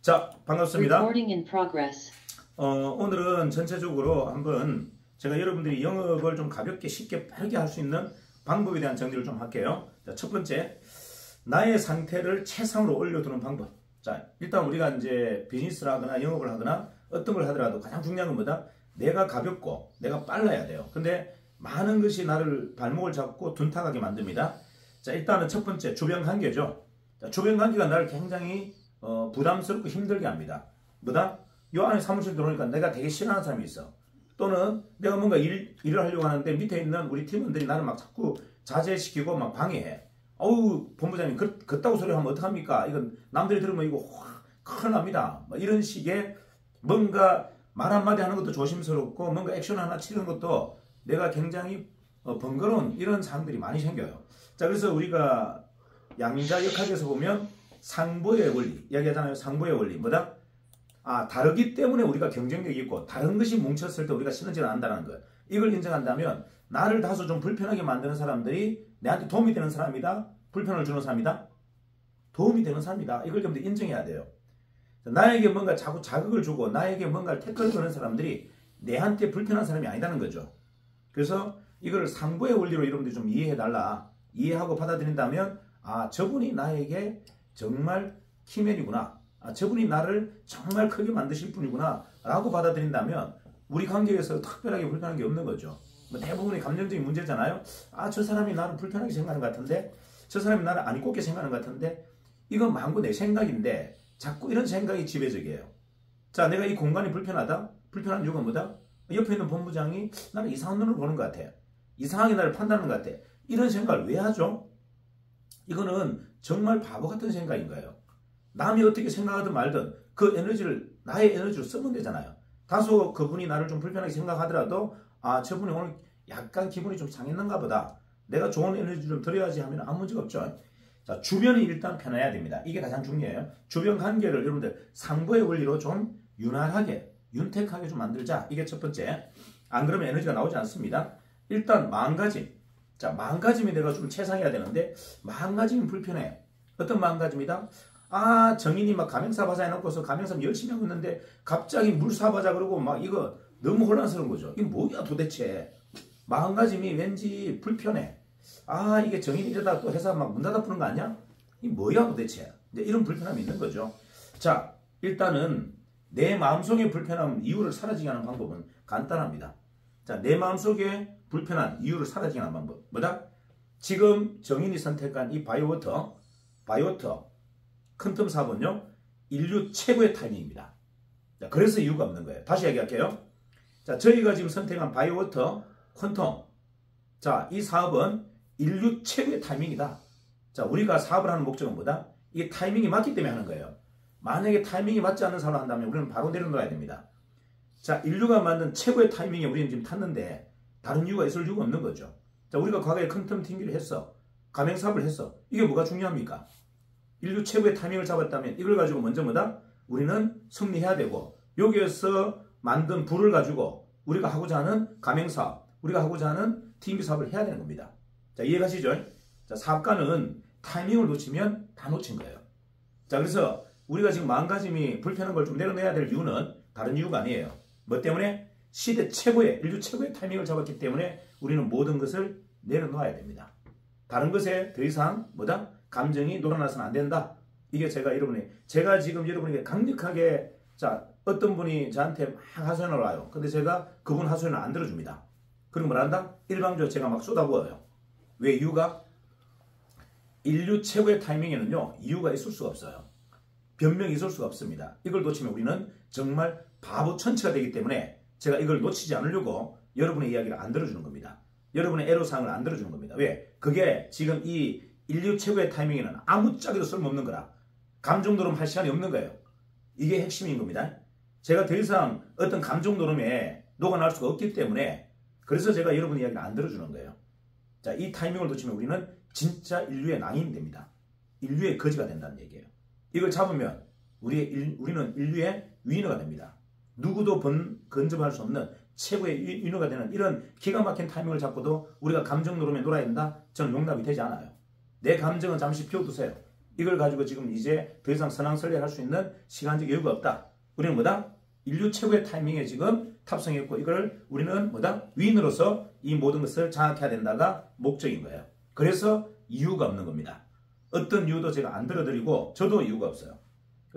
자, 반갑습니다. Recording in progress. 오늘은 전체적으로 한번 제가 여러분들이 영업을 좀 가볍게 쉽게 빠르게 할 수 있는 방법에 대한 정리를 좀 할게요. 자, 첫 번째, 나의 상태를 최상으로 올려두는 방법. 자, 일단 우리가 이제 비즈니스를 하거나 영업을 하거나 어떤 걸 하더라도 가장 중요한 건 뭐다? 내가 가볍고 내가 빨라야 돼요. 근데 많은 것이 나를 발목을 잡고 둔탁하게 만듭니다. 자, 일단은 첫 번째, 주변 관계죠. 자, 주변 관계가 나를 굉장히 부담스럽고 힘들게 합니다. 뭐다? 요 안에 사무실 들어오니까 내가 되게 싫어하는 사람이 있어. 또는 내가 뭔가 일을 하려고 하는데 밑에 있는 우리 팀원들이 나를 막 자꾸 자제시키고 막 방해해. 어우, 본부장님, 그따구 소리 하면 어떡합니까? 이건 남들이 들으면 이거 확 큰일 납니다. 뭐 이런 식의 뭔가 말 한마디 하는 것도 조심스럽고 뭔가 액션 하나 치는 것도 내가 굉장히 번거로운 이런 상황들이 많이 생겨요. 자, 그래서 우리가 양자역학에서 보면 상보의 원리 이야기하잖아요. 상보의 원리 뭐다? 다르기 때문에 우리가 경쟁력이 있고 다른 것이 뭉쳤을 때 우리가 시너지가 난다는 것. 이걸 인정한다면 나를 다소 좀 불편하게 만드는 사람들이 내한테 도움이 되는 사람이다? 불편을 주는 사람이다? 도움이 되는 사람이다. 이걸 좀 더 인정해야 돼요. 나에게 뭔가 자꾸 자극을 주고 나에게 뭔가를 태클을 거는 사람들이 내한테 불편한 사람이 아니다는 거죠. 그래서 이걸 상보의 원리로 여러분들이 좀 이해해달라. 이해하고 받아들인다면 저분이 나에게 정말 키맨이구나. 저분이 나를 정말 크게 만드실 분이구나 라고 받아들인다면 우리 관계에서 특별하게 불편한 게 없는 거죠. 뭐 대부분의 감정적인 문제잖아요. 저 사람이 나를 불편하게 생각하는 것 같은데, 저 사람이 나를 안 이롭게 생각하는 것 같은데, 이건 망고 내 생각인데 자꾸 이런 생각이 지배적이에요. 자, 내가 이 공간이 불편하다? 불편한 이유가 뭐다? 옆에 있는 본부장이 나를 이상한 눈으로 보는 것 같아. 이상하게 나를 판단하는 것 같아. 이런 생각을 왜 하죠? 이거는 정말 바보 같은 생각인 거예요. 남이 어떻게 생각하든 말든 그 에너지를 나의 에너지로 쓰면 되잖아요. 다소 그분이 나를 좀 불편하게 생각하더라도 저분이 오늘 약간 기분이 좀 상했는가 보다. 내가 좋은 에너지 좀 드려야지 하면 아무 문제가 없죠. 자, 주변이 일단 편해야 됩니다. 이게 가장 중요해요. 주변 관계를 여러분들 상보의 원리로 좀 윤활하게 윤택하게 좀 만들자. 이게 첫 번째. 안 그러면 에너지가 나오지 않습니다. 일단 마음가짐. 자, 마음가짐이 내가 좀 최상해야 되는데 마음가짐이 불편해. 어떤 마음가짐이다? 정인이 막 가맹사바자 해놓고서 가맹사 열심히 하고 있는데 갑자기 물사바자 그러고 막 이거 너무 혼란스러운 거죠. 이게 뭐야 도대체. 마음가짐이 왠지 불편해. 이게 정인이 이러다 또 회사 막 문 닫아 푸는 거 아니야? 이게 뭐야 도대체. 이제 이런 불편함이 있는 거죠. 자, 일단은 내 마음속의 불편함 이유를 사라지게 하는 방법은 간단합니다. 자, 내 마음속에 불편한 이유를 사라지게 하는 방법 뭐다? 지금 정인이 선택한 이 바이오워터 큰 틈 사업은요 인류 최고의 타이밍입니다. 자, 그래서 이유가 없는 거예요. 다시 얘기할게요. 자, 저희가 지금 선택한 바이오워터 퀀텀, 자, 이 사업은 인류 최고의 타이밍이다. 자, 우리가 사업을 하는 목적은 뭐다? 이게 타이밍이 맞기 때문에 하는 거예요. 만약에 타이밍이 맞지 않는 사업을 한다면 우리는 바로 내려놓아야 됩니다. 자, 인류가 만든 최고의 타이밍에 우리는 지금 탔는데 다른 이유가 있을 이유가 없는 거죠. 자, 우리가 과거에 큰 틈 튕기를 했어. 가맹사업을 했어. 이게 뭐가 중요합니까? 인류 최고의 타이밍을 잡았다면 이걸 가지고 먼저 뭐다? 우리는 승리해야 되고 여기에서 만든 부를 가지고 우리가 하고자 하는 가맹사업, 우리가 하고자 하는 팀비 사업을 해야 되는 겁니다. 자, 이해가시죠? 자, 사업가는 타이밍을 놓치면 다 놓친 거예요. 자, 그래서 우리가 지금 마음가짐이 불편한 걸 좀 내려내야 될 이유는 다른 이유가 아니에요. 뭐 때문에? 시대 최고의, 인류 최고의 타이밍을 잡았기 때문에 우리는 모든 것을 내려놓아야 됩니다. 다른 것에 더 이상 뭐다? 감정이 놀아나서는 안 된다. 이게 제가 지금 여러분에게 강력하게, 자, 어떤 분이 저한테 막 하소연을 와요. 근데 제가 그분 하소연을 안 들어줍니다. 그리고 뭘 한다? 일방적으로 제가 막 쏟아부어요. 왜? 이유가? 인류 최고의 타이밍에는요, 이유가 있을 수가 없어요. 변명이 있을 수가 없습니다. 이걸 놓치면 우리는 정말 바보 천치가 되기 때문에 제가 이걸 놓치지 않으려고 여러분의 이야기를 안 들어주는 겁니다. 여러분의 애로사항을 안 들어주는 겁니다. 왜? 그게 지금 이 인류 최고의 타이밍에는 아무짝에도 쓸모없는 거라. 감정노름 할 시간이 없는 거예요. 이게 핵심인 겁니다. 제가 더 이상 어떤 감정노름에 녹아날 수가 없기 때문에 그래서 제가 여러분의 이야기를 안 들어주는 거예요. 자, 이 타이밍을 놓치면 우리는 진짜 인류의 낭인이 됩니다. 인류의 거지가 된다는 얘기예요. 이걸 잡으면 우리는 인류의 위너가 됩니다. 누구도 건져할 수 없는 최고의 위너가 되는 이런 기가 막힌 타이밍을 잡고도 우리가 감정 노름에 놀아야 된다? 저는 용납이 되지 않아요. 내 감정은 잠시 비워두세요. 이걸 가지고 지금 이제 더 이상 선왕설례할 수 있는 시간적 여유가 없다. 우리는 뭐다? 인류 최고의 타이밍에 지금 탑승했고 이걸 우리는 뭐다? 위인으로서 이 모든 것을 장악해야 된다가 목적인 거예요. 그래서 이유가 없는 겁니다. 어떤 이유도 제가 안 들어드리고 저도 이유가 없어요.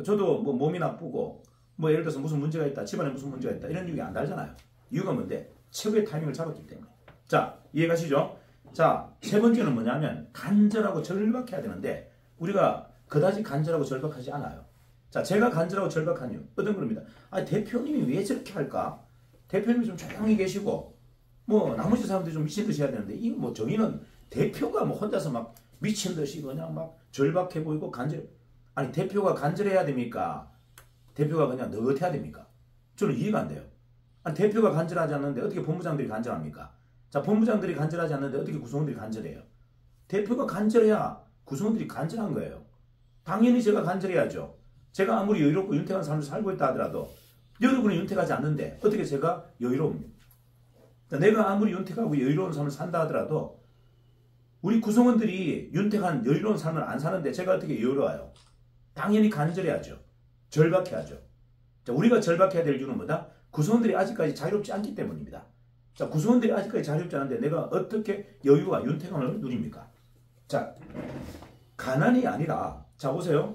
저도 뭐 몸이 나쁘고 뭐 예를 들어서 무슨 문제가 있다, 집안에 무슨 문제가 있다 이런 이유 안 달잖아요. 이유가 뭔데? 최고의 타이밍을 잡았기 때문에. 자, 이해가시죠? 자, 세 번째는 뭐냐면 간절하고 절박해야 되는데 우리가 그다지 간절하고 절박하지 않아요. 자, 제가 간절하고 절박한 이유 어떤 겁니다. 아니 대표님이 왜 저렇게 할까? 대표님이 좀 조용히 계시고 뭐 나머지 사람들이 좀 미친 듯이 해야 되는데 이 뭐 저희는 대표가 뭐 혼자서 막 미친 듯이 그냥 막 절박해 보이고 간절. 아니 대표가 간절해야 됩니까? 대표가 그냥 느긋해야 됩니까? 저는 이해가 안 돼요. 아니 대표가 간절하지 않는데 어떻게 본부장들이 간절합니까? 자, 본부장들이 간절하지 않는데 어떻게 구성원들이 간절해요? 대표가 간절해야 구성원들이 간절한 거예요. 당연히 제가 간절해야죠. 제가 아무리 여유롭고 윤택한 삶을 살고 있다 하더라도 여러분은 윤택하지 않는데 어떻게 제가 여유로웁니까? 내가 아무리 윤택하고 여유로운 삶을 산다 하더라도 우리 구성원들이 윤택한 여유로운 삶을 안 사는데 제가 어떻게 여유로워요? 당연히 간절해야죠. 절박해야죠. 자, 우리가 절박해야 될 이유는 뭐다? 구성원들이 아직까지 자유롭지 않기 때문입니다. 자, 구성원들이 아직까지 자유롭지 않은데 내가 어떻게 여유와 윤택함을 누립니까? 자, 가난이 아니라 자 보세요.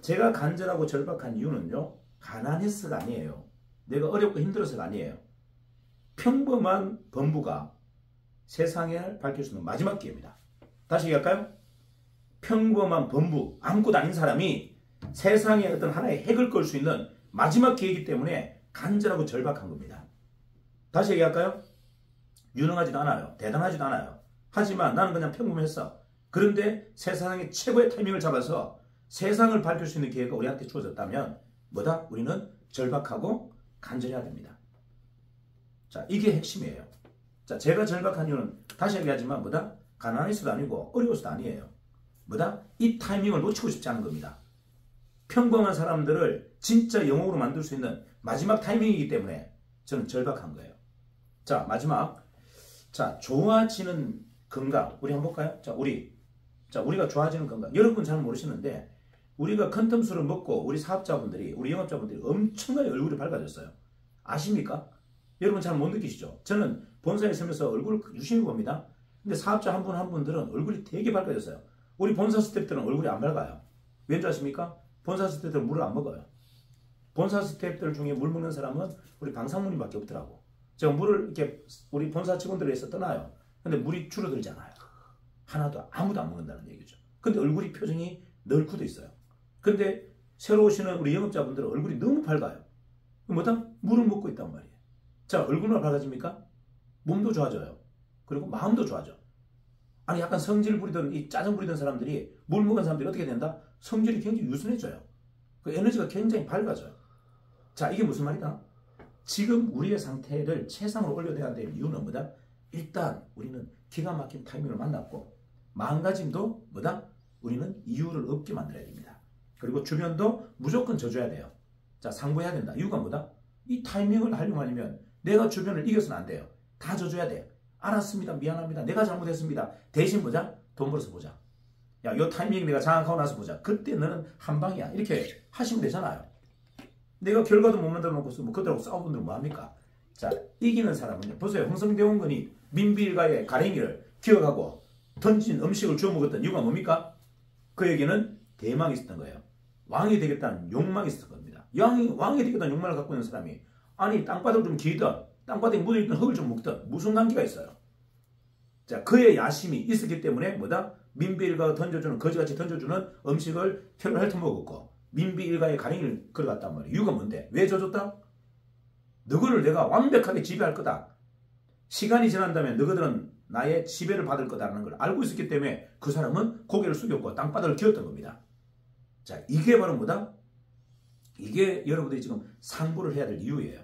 제가 간절하고 절박한 이유는요. 가난해서가 아니에요. 내가 어렵고 힘들어서가 아니에요. 평범한 범부가 세상에 밝힐 수 있는 마지막 기회입니다. 다시 얘기할까요? 평범한 범부, 아무것도 아닌 사람이 세상에 어떤 하나의 핵을 걸 수 있는 마지막 기회이기 때문에 간절하고 절박한 겁니다. 다시 얘기할까요? 유능하지도 않아요. 대단하지도 않아요. 하지만 나는 그냥 평범했어. 그런데 세상의 최고의 타이밍을 잡아서 세상을 밝힐 수 있는 기회가 우리한테 주어졌다면 뭐다? 우리는 절박하고 간절해야 됩니다. 자, 이게 핵심이에요. 자, 제가 절박한 이유는 다시 얘기하지만 뭐다? 가난해서도 아니고 어려워서도 아니에요. 뭐다? 이 타이밍을 놓치고 싶지 않은 겁니다. 평범한 사람들을 진짜 영웅으로 만들 수 있는 마지막 타이밍이기 때문에 저는 절박한 거예요. 자, 마지막. 자, 좋아지는 건강. 우리 한번 볼까요? 자, 우리가 좋아지는 건강. 여러분 잘 모르시는데 우리가 컨텀수를 먹고 우리 사업자분들이, 우리 영업자분들이 엄청나게 얼굴이 밝아졌어요. 아십니까? 여러분 잘 못 느끼시죠? 저는 본사에 있으면서 얼굴을 유심히 봅니다. 근데 사업자 한 분 한 분들은 얼굴이 되게 밝아졌어요. 우리 본사 스태프들은 얼굴이 안 밝아요. 왠지 아십니까? 본사 스태프들은 물을 안 먹어요. 본사 스태프들 중에 물 먹는 사람은 우리 방상무님밖에 없더라고. 제가 물을 이렇게 우리 본사 직원들에 의해서 떠나요. 근데 물이 줄어들잖아요. 하나도 아무도 안 먹는다는 얘기죠. 근데 얼굴이 표정이 널고도 있어요. 근데 새로 오시는 우리 영업자분들은 얼굴이 너무 밝아요. 뭐다? 물을 먹고 있단 말이에요. 자, 얼굴만 밝아집니까? 몸도 좋아져요. 그리고 마음도 좋아져. 아니 약간 성질 부리던 이 짜증 부리던 사람들이 물 먹은 사람들이 어떻게 된다? 성질이 굉장히 유순해져요. 그 에너지가 굉장히 밝아져요. 자, 이게 무슨 말이다? 지금 우리의 상태를 최상으로 올려내야 될 이유는 뭐다? 일단 우리는 기가 막힌 타이밍을 만났고 마음가짐도 뭐다? 우리는 이유를 없게 만들어야 됩니다. 그리고 주변도 무조건 져줘야 돼요. 자, 상부해야 된다. 이유가 뭐다? 이 타이밍을 활용하려면 내가 주변을 이겨서는 안 돼요. 다 져줘야 돼요. 알았습니다. 미안합니다. 내가 잘못했습니다. 대신 보자. 돈 벌어서 보자. 야, 요 타이밍 내가 장악하고 나서 보자. 그때 너는 한 방이야. 이렇게 하시면 되잖아요. 내가 결과도 못 만들어 놓고서 뭐 그들하고 싸운 분들은 뭐합니까? 자, 이기는 사람은요. 보세요. 홍성대원군이 민비일가의 가랭이를 기억하고 던진 음식을 주워 먹었던 이유가 뭡니까? 그에게는 대망이 있었던 거예요. 왕이 되겠다는 욕망이 있었던 겁니다. 왕이 되겠다는 욕망을 갖고 있는 사람이 아니 땅바닥을 좀 기던 땅바닥에 묻어있던 흙을 좀 먹던 무슨 관계가 있어요? 자, 그의 야심이 있었기 때문에 뭐다? 민비일가가 던져주는 거지같이 던져주는 음식을 혀를 핥아먹었고 민비일가의 가랭이를 걸어갔단 말이에요. 이유가 뭔데? 왜 줘줬다? 너희를 내가 완벽하게 지배할 거다. 시간이 지난다면 너희들은 나의 지배를 받을 거다라는 걸 알고 있었기 때문에 그 사람은 고개를 숙였고 땅바닥을 기었던 겁니다. 자, 이게 바로 뭐다? 이게 여러분들이 지금 상부를 해야 될 이유예요.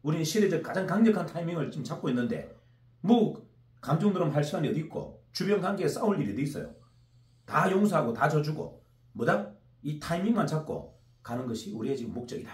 우리는 시대적 가장 강력한 타이밍을 지금 잡고 있는데 뭐 감정드럼 할 시간이 어디 있고 주변 관계에 싸울 일이 어디 있어요. 다 용서하고 다 져주고 뭐다? 이 타이밍만 잡고 가는 것이 우리의 지금 목적이다.